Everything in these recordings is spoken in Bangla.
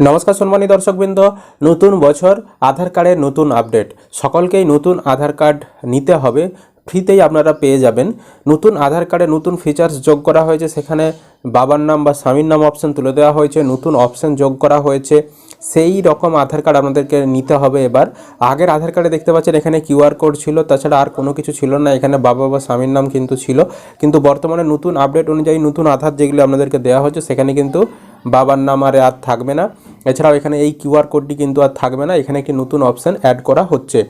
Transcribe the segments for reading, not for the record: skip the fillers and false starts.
নমস্কার সম্মানী দর্শকবৃন্দ, নতুন বছর আধার কার্ডের নতুন আপডেট। সকলকেই নতুন আধার কার্ড নিতে হবে, ফ্রিতেই আপনারা পেয়ে যাবেন। নতুন আধার কার্ডে নতুন ফিচার্স যোগ করা হয়েছে, সেখানে বাবার নাম বা স্বামীর নাম অপশন তুলে দেওয়া হয়েছে, নতুন অপশন যোগ করা হয়েছে। সেই রকম আধার কার্ড আপনাদেরকে নিতে হবে এবার। আগের আধার কার্ডে দেখতে পাচ্ছেন এখানে কিউআর কোড ছিল, তাছাড়া আর কোনো কিছু ছিল না। এখানে বাবা বা স্বামীর নাম কিন্তু ছিল, কিন্তু বর্তমানে নতুন আপডেট অনুযায়ী নতুন আধার যেগুলো আপনাদেরকে দেওয়া হচ্ছে সেখানে কিন্তু বাবার নাম আর থাকবে না। এছাড়াও এখানে এই কিউআর কোডটি কিন্তু আর থাকবে না। এখানে একটি নতুন অপশান অ্যাড করা হচ্ছে।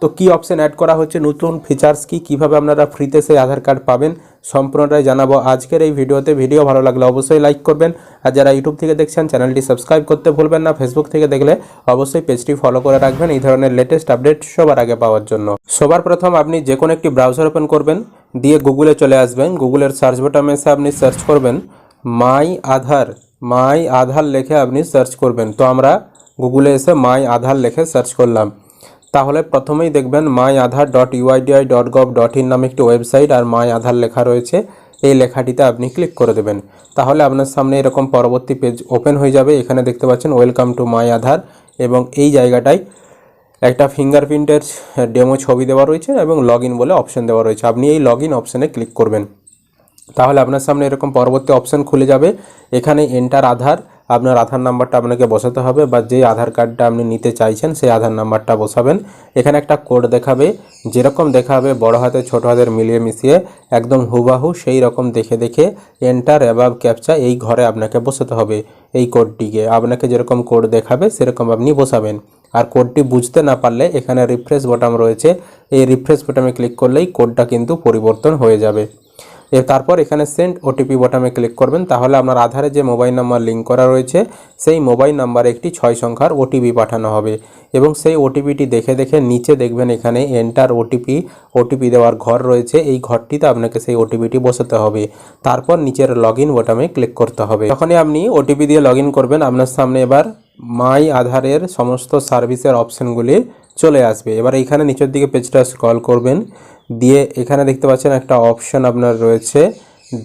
তো কি অপশান অ্যাড করা হচ্ছে, নতুন ফিচার্স কি, কীভাবে আপনারা ফ্রিতে সেই আধার কার্ড পাবেন, সম্পূর্ণটাই জানাবো আজকের এই ভিডিওতে। ভিডিও ভালো লাগলে অবশ্যই লাইক করবেন, আর যারা ইউটিউব থেকে দেখছেন চ্যানেলটি সাবস্ক্রাইব করতে ভুলবেন না। ফেসবুক থেকে দেখলে অবশ্যই পেজটি ফলো করে রাখবেন এই ধরনের লেটেস্ট আপডেট সবার আগে পাওয়ার জন্য। সবার প্রথম আপনি যে কোনো একটি ব্রাউজার ওপেন করবেন, দিয়ে গুগলে চলে আসবেন। গুগলের সার্চ বাটনে এসে আপনি সার্চ করবেন মাই আধার লিখে আপনি সার্চ করবেন। তো আমরা গুগলে এসে মাই আধার লিখে সার্চ করলাম। তাহলে প্রথমেই দেখবেন myaadhar.uidi.gov.in নামে একটি ওয়েবসাইট, আর মাই আধার লেখা রয়েছে। এই লেখাটিতে আপনি ক্লিক করে দেবেন। তাহলে আপনার সামনে এরকম পরবর্তী পেজ ওপেন হয়ে যাবে। এখানে দেখতে পাচ্ছেন ওয়েলকাম টু মাই আধার, এবং এই জায়গাটায় একটা ফিঙ্গারপ্রিন্টের ডেমো ছবি দেওয়া রয়েছে এবং লগ ইন বলে অপশন দেওয়া রয়েছে। আপনি এই লগ ইন অপশানে ক্লিক করবেন। তাহলে আপনার সামনে এরকম পরবর্তী অপশান খুলে যাবে। এখানে এন্টার আধার, আপনার আধার নাম্বারটা আপনাকে বসাতে হবে, বা যে আধার কার্ডটা আপনি নিতে চাইছেন সেই আধার নাম্বারটা বসাবেন। এখানে একটা কোড দেখাবে, যেরকম দেখাবে বড় হাতে ছোট হাতের মিলিয়ে মিশিয়ে একদম হুবাহু সেই রকম দেখে দেখে এন্টার অ্যাবাভ ক্যাপচা এই ঘরে আপনাকে বসাতে হবে। এই কোডটিকে আপনাকে যেরকম কোড দেখাবে সেরকম আপনি বসাবেন। আর কোডটি বুঝতে না পারলে এখানে রিফ্রেশ বাটন রয়েছে, এই রিফ্রেশ বাটনে ক্লিক করলেই কোডটা কিন্তু পরিবর্তন হয়ে যাবে। তারপর এখানে সেন্ড ওটিপি বাটনে ক্লিক করবেন। তাহলে আপনার আধারে যে মোবাইল নাম্বার লিঙ্ক করা রয়েছে সেই মোবাইল নাম্বারে একটি 6 সংখ্যার ওটিপি পাঠানো হবে, এবং সেই ওটিপিটি দেখে দেখে নিচে দেখবেন এখানে এন্টার ওটিপি দেওয়ার ঘর রয়েছে। এই ঘরটিতে আপনাকে সেই ওটিপিটি বসাতে হবে। তারপর নিচের লগ ইন বাটনে ক্লিক করতে হবে। যখনই আপনি ওটিপি দিয়ে লগ ইন করবেন, আপনার সামনে এবার মাই আধারের সমস্ত সার্ভিসের অপশানগুলি চলে আসবে। এবার এইখানে নিচের দিকে পেজটা স্ক্রল করবেন, দিয়ে এখানে দেখতে পাচ্ছেন একটা অপশান আপনার রয়েছে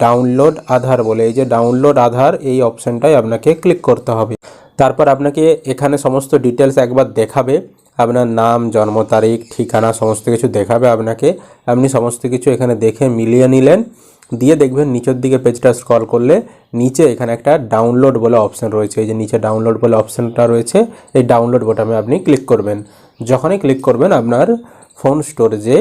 ডাউনলোড আধার বলে। এই যে ডাউনলোড আধার, এই অপশানটাই আপনাকে ক্লিক করতে হবে। তারপর আপনাকে এখানে সমস্ত ডিটেলস একবার দেখাবে, আপনার নাম, জন্ম তারিখ, ঠিকানা সমস্ত কিছু দেখাবে আপনাকে। আপনি সমস্ত কিছু এখানে দেখে মিলিয়ে নিলেন, দিয়ে দেখবেন নিচের দিকে পেজটা স্ক্রল করলে নিচে এখানে একটা ডাউনলোড বলে অপশান রয়েছে। এই যে নিচে ডাউনলোড বলে অপশানটা রয়েছে, এই ডাউনলোড বাটনে আপনি ক্লিক করবেন। যখনই ক্লিক করবেন আপনার ফোন স্টোরেজে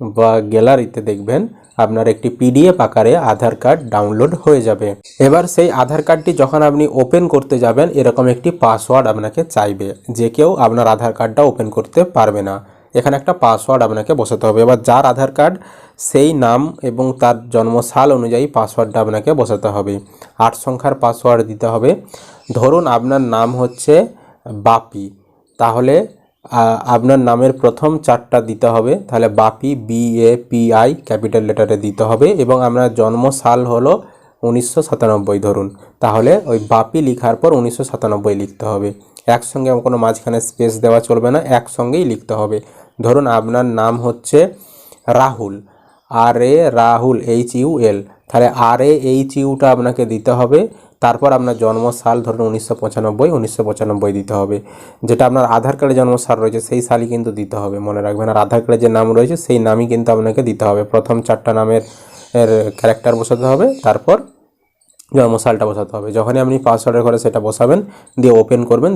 বা গ্যালারিতে দেখবেন আপনার একটি পিডিএফ আকারে আধার কার্ড ডাউনলোড হয়ে যাবে। এবার সেই আধার কার্ডটি যখন আপনি ওপেন করতে যাবেন, এরকম একটি পাসওয়ার্ড আপনাকে চাইবে। যে কেউ আপনার আধার কার্ডটা ওপেন করতে পারবে না, এখানে একটা পাসওয়ার্ড আপনাকে বসাতে হবে। এবার যার আধার কার্ড সেই নাম এবং তার জন্মসাল অনুযায়ী পাসওয়ার্ডটা আপনাকে বসাতে হবে। 8 সংখ্যার পাসওয়ার্ড দিতে হবে। ধরুন আপনার নাম হচ্ছে বাপি, তাহলে আপনার নামের প্রথম 4টা দিতে হবে। তাহলে বাপি, BAPI ক্যাপিটাল লেটারে দিতে হবে, এবং আপনার জন্ম সাল হলো 1997 ধরুন, তাহলে ওই বাপি লেখার পর 1997 লিখতে হবে। একসঙ্গে কোনো মাঝখানে স্পেস দেওয়া চলবে না, একসঙ্গেই লিখতে হবে। ধরুন আপনার নাম হচ্ছে রাহুল, রাহুল HUL, তাহলে RAHUটা আপনাকে দিতে হবে। তারপর আপনার জন্মসাল ধরুন 1995 দিতে হবে। যেটা আপনার আধার কার্ডে জন্মসাল রয়েছে সেই সালই কিন্তু দিতে হবে, মনে রাখবেন। আর আধার কার্ডে যে নাম রয়েছে সেই নামই কিন্তু আপনাকে দিতে হবে। প্রথম 4টা নামের ক্যারেক্টার বসাতে হবে, তারপর জন্মসালটা বসাতে হবে। যখনই আপনি পাসওয়ার্ডের ঘরে সেটা বসাবেন, দিয়ে ওপেন করবেন,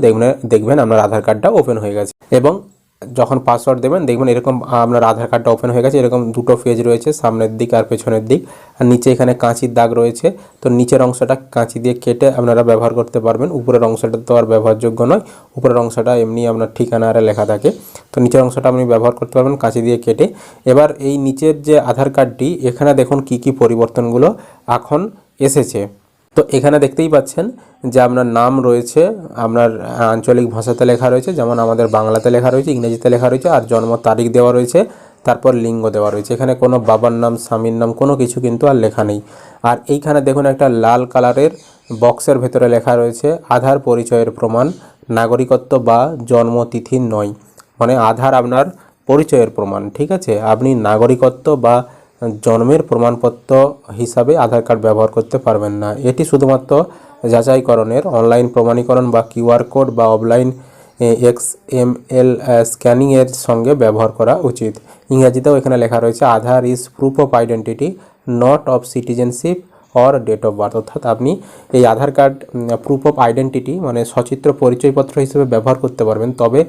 দেখবেন আপনার আধার কার্ডটা ওপেন হয়ে গেছে। এবং যখন পাসওয়ার্ড দেবেন দেখবেন এরকম আপনার আধার কার্ডটা ওপেন হয়ে গেছে। এরকম দুটো পেজ রয়েছে, সামনের দিক আর পেছনের দিক, আর নিচে এখানে কাঁচির দাগ রয়েছে। তো নিচের অংশটা কাঁচি দিয়ে কেটে আপনারা ব্যবহার করতে পারবেন। উপরের অংশটা তো আর ব্যবহারযোগ্য নয়, উপরের অংশটা এমনি আপনার ঠিকানা আর লেখা থাকে। তো নিচের অংশটা আপনি ব্যবহার করতে পারবেন কাঁচি দিয়ে কেটে। এবার এই নিচের যে আধার কার্ডটি, এখানে দেখুন কি কি পরিবর্তনগুলো এখন এসেছে। তো এখানে দেখতেই পাচ্ছেন যে আপনার নাম রয়েছে, আপনার আঞ্চলিক ভাষাতে লেখা রয়েছে, যেমন আমাদের বাংলাতে লেখা রয়েছে, ইংরেজিতে লেখা রয়েছে, আর জন্ম তারিখ দেওয়া রয়েছে, তারপর লিঙ্গ দেওয়া রয়েছে। এখানে কোনো বাবার নাম, স্বামীর নাম কোনো কিছু কিন্তু আর লেখা নেই। আর এইখানে দেখুন একটা লাল কালারের বক্সের ভেতরে লেখা রয়েছে আধার পরিচয়ের প্রমাণ, নাগরিকত্ব বা জন্মতিথি নয়। মানে আধার আপনার পরিচয়ের প্রমাণ, ঠিক আছে। আপনি নাগরিকত্ব বা জন্মের প্রমাণপত্র হিসাবে আধার কার্ড ব্যবহার করতে পারবেন না। এটি শুধুমাত্র যাচাইকরণের অনলাইন প্রমাণীকরণ বা কিউআর কোড বা অফলাইন XML স্ক্যানিংয়ের সঙ্গে ব্যবহার করা উচিত। ইংরাজিতেও এখানে লেখা রয়েছে Aadhaar is proof of identity not of citizenship or date of birth. অর্থাৎ আপনি এই Aadhaar card proof of identity মানে সচিত্র পরিচয়পত্র হিসেবে ব্যবহার করতে পারবেন, তবে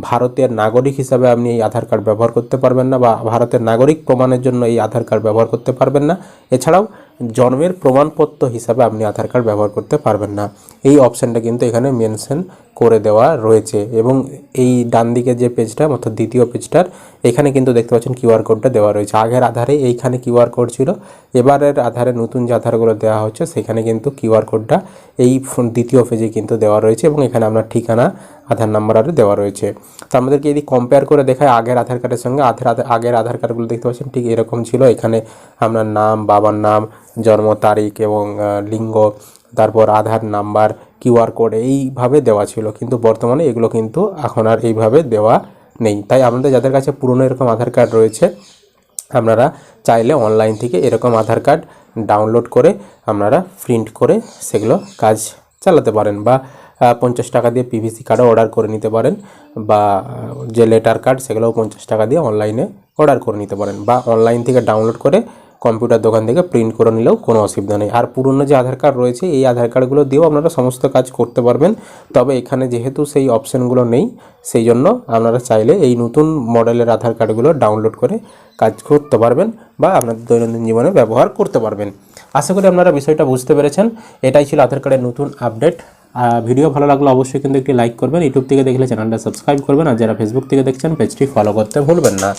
ভারতের নাগরিক হিসাবে আপনি এই আধার কার্ড ব্যবহার করতে পারবেন না, বা ভারতের নাগরিক প্রমাণের জন্য এই আধার কার্ড ব্যবহার করতে পারবেন না। এছাড়াও জন্মের প্রমাণপত্র হিসাবে আপনি আধার কার্ড ব্যবহার করতে পারবেন না। এই অপশানটা কিন্তু এখানে মেনশন করে দেওয়া রয়েছে। এবং এই ডান দিকে যে পেজটা অর্থাৎ দ্বিতীয় পেজটার এখানে কিন্তু দেখতে পাচ্ছেন কিউআর কোডটা দেওয়া রয়েছে। আগের আধারে এইখানে কিউআর কোড ছিল, এবারের আধারে নতুন যে আধারগুলো দেওয়া হচ্ছে সেখানে কিন্তু কিউআর কোডটা এই দ্বিতীয় পেজে কিন্তু দেওয়া রয়েছে, এবং এখানে আপনার ঠিকানা, আধার নাম্বার আরও দেওয়া রয়েছে। তো আমাদেরকে যদি কম্পেয়ার করে দেখায় আগের আধার কার্ডের সঙ্গে, আগের আধার কার্ডগুলো দেখতে পাচ্ছেন ঠিক এরকম ছিল। এখানে আপনার নাম, বাবার নাম, জন্ম তারিখ এবং লিঙ্গ, তারপর আধার নাম্বার, কিউআর কোড এইভাবে দেওয়া ছিল, কিন্তু বর্তমানে এগুলো কিন্তু এখন আর এইভাবে দেওয়া নেই। তাই আপনাদের যাদের কাছে পুরনো এরকম আধার কার্ড রয়েছে, আপনারা চাইলে অনলাইন থেকে এরকম আধার কার্ড ডাউনলোড করে আপনারা প্রিন্ট করে সেগুলো কাজ চালাতে পারেন, বা 50 টাকা দিয়ে পিভিসি কার্ডও অর্ডার করে নিতে পারেন, বা যে লেটার কার্ড সেগুলোও 50 টাকা দিয়ে অনলাইনে অর্ডার করে নিতে পারেন, বা অনলাইন থেকে ডাউনলোড করে কম্পিউটার দোকান থেকে প্রিন্ট করে নিলেও কোনো অসুবিধা নেই। আর পুরনো যে আধার কার্ড রয়েছে এই আধার কার্ডগুলো দিয়েও আপনারা সমস্ত কাজ করতে পারবেন, তবে এখানে যেহেতু সেই অপশানগুলো নেই সেই জন্য আপনারা চাইলে এই নতুন মডেলের আধার কার্ডগুলো ডাউনলোড করে কাজ করতে পারবেন বা আপনাদের দৈনন্দিন জীবনে ব্যবহার করতে পারবেন। আশা করি আপনারা বিষয়টা বুঝতে পেরেছেন। এটাই ছিল আধার কার্ডের নতুন আপডেট। ভিডিও ভালো লাগলে অবশ্যই কিন্তু একটি লাইক করবেন, ইউটিউব থেকে দেখলে চ্যানেলটা সাবস্ক্রাইব করবেন, আর যারা ফেসবুক থেকে দেখছেন পেজটি ফলো করতে ভুলবেন না।